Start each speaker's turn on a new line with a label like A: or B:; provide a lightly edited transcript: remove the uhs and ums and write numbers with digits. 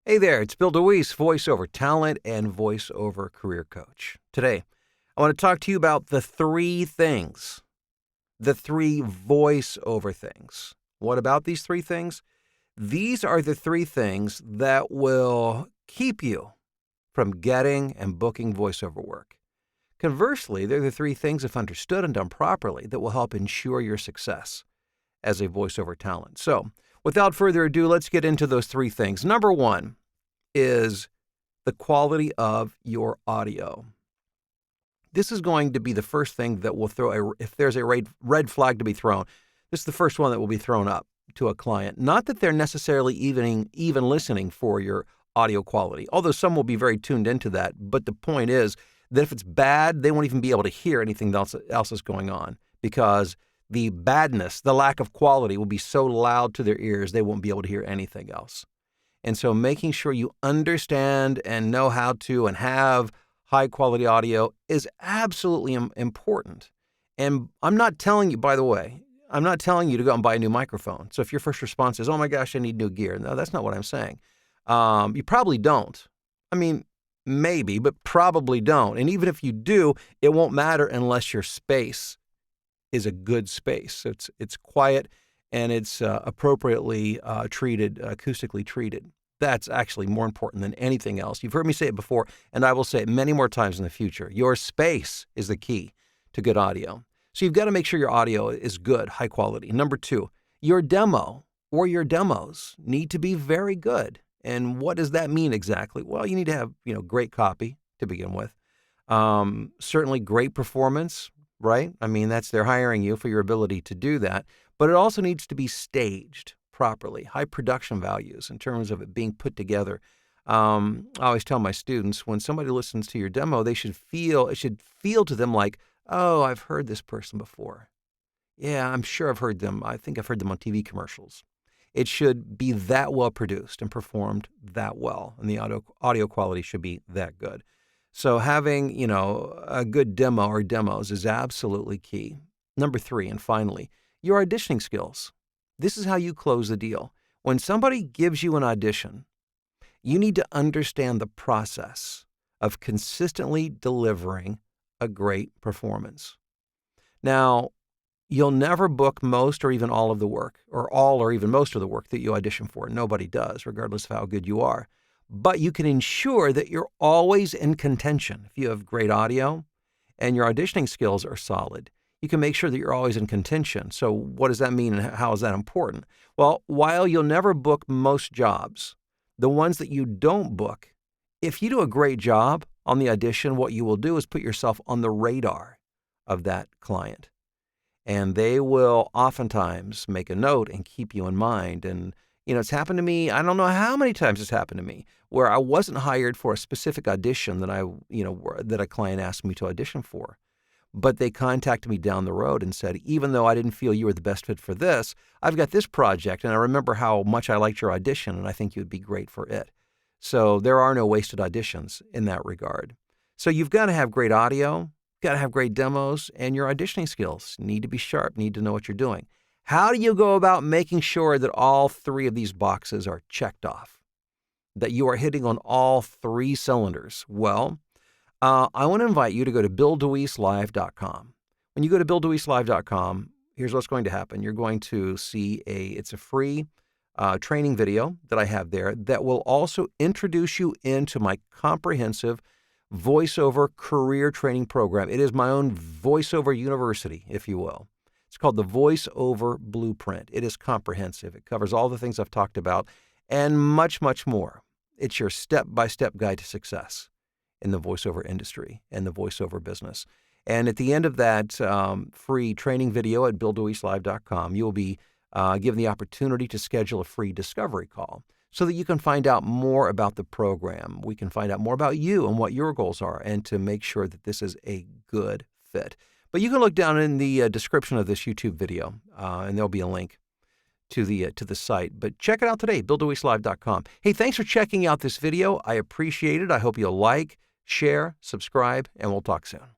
A: Hey there, it's Bill DeWeese, voiceover talent and voiceover career coach. Today, I want to talk to you about the three things, the three voiceover things. What about these three things? These are the three things that will keep you from getting and booking voiceover work. Conversely, they're the three things, if understood and done properly, that will help ensure your success as a voiceover talent. So, without further ado, let's get into those three things. Number one is the quality of your audio. This is going to be the first thing that will if there's a red flag to be thrown, this is the first one that will be thrown up to a client. Not that they're necessarily even listening for your audio quality, although some will be very tuned into that. But the point is that if it's bad, they won't even be able to hear anything else is going on, because the badness, the lack of quality will be so loud to their ears, they won't be able to hear anything else. And so making sure you understand and know how to and have high quality audio is absolutely important. And I'm not telling you, by the way, I'm not telling you to go out and buy a new microphone. So if your first response is, oh my gosh, I need new gear. No, that's not what I'm saying. You probably don't. I mean, maybe, but probably don't. And even if you do, it won't matter unless your space is a good space. So it's quiet and it's appropriately treated, acoustically treated. That's actually more important than anything else. You've heard me say it before, and I will say it many more times in the future. Your space is the key to good audio. So you've got to make sure your audio is good, high quality. Number two, your demo or your demos need to be very good. And what does that mean exactly? Well, you need to have, great copy to begin with. Certainly great performance, right? I mean, they're hiring you for your ability to do that. But it also needs to be staged properly, high production values in terms of it being put together. I always tell my students, when somebody listens to your demo, it should feel to them like, oh, I've heard this person before. Yeah, I'm sure I've heard them. I think I've heard them on TV commercials. It should be that well produced and performed that well, and the audio quality should be that good. So having, a good demo or demos is absolutely key. Number three, and finally, your auditioning skills. This is how you close the deal. When somebody gives you an audition, you need to understand the process of consistently delivering a great performance. Now, you'll never book most or even all of the work, or all or even most of the work that you audition for. Nobody does, regardless of how good you are. But you can ensure that you're always in contention. If you have great audio and your auditioning skills are solid, you can make sure that you're always in contention. So what does that mean and how is that important? Well, while you'll never book most jobs, the ones that you don't book, if you do a great job on the audition, what you will do is put yourself on the radar of that client. And they will oftentimes make a note and keep you in mind. And, it's happened to me. I don't know how many times it's happened to me where I wasn't hired for a specific audition that a client asked me to audition for. But they contacted me down the road and said, even though I didn't feel you were the best fit for this, I've got this project, and I remember how much I liked your audition, and I think you would be great for it. So there are no wasted auditions in that regard. So you've got to have great audio, got to have great demos, and your auditioning skills need to be sharp, need to know what you're doing. How do you go about making sure that all three of these boxes are checked off, that you are hitting on all three cylinders? Well, I want to invite you to go to BillDeWeeseLive.com. When you go to BillDeWeeseLive.com, here's what's going to happen. You're going to see it's a free training video that I have there that will also introduce you into my comprehensive voiceover career training program. It is my own voiceover university, if you will. It's called the VoiceOver Blueprint. It is comprehensive. It covers all the things I've talked about and much, much more. It's your step-by-step guide to success in the voiceover industry and the voiceover business. And at the end of that free training video at BillDeWeeseLive.com, you'll be given the opportunity to schedule a free discovery call so that you can find out more about the program. We can find out more about you and what your goals are, and to make sure that this is a good fit. But you can look down in the description of this YouTube video, and there'll be a link to the site. But check it out today, BillDeWeeseLive.com. Hey, thanks for checking out this video. I appreciate it. I hope you'll like, share, subscribe, and we'll talk soon.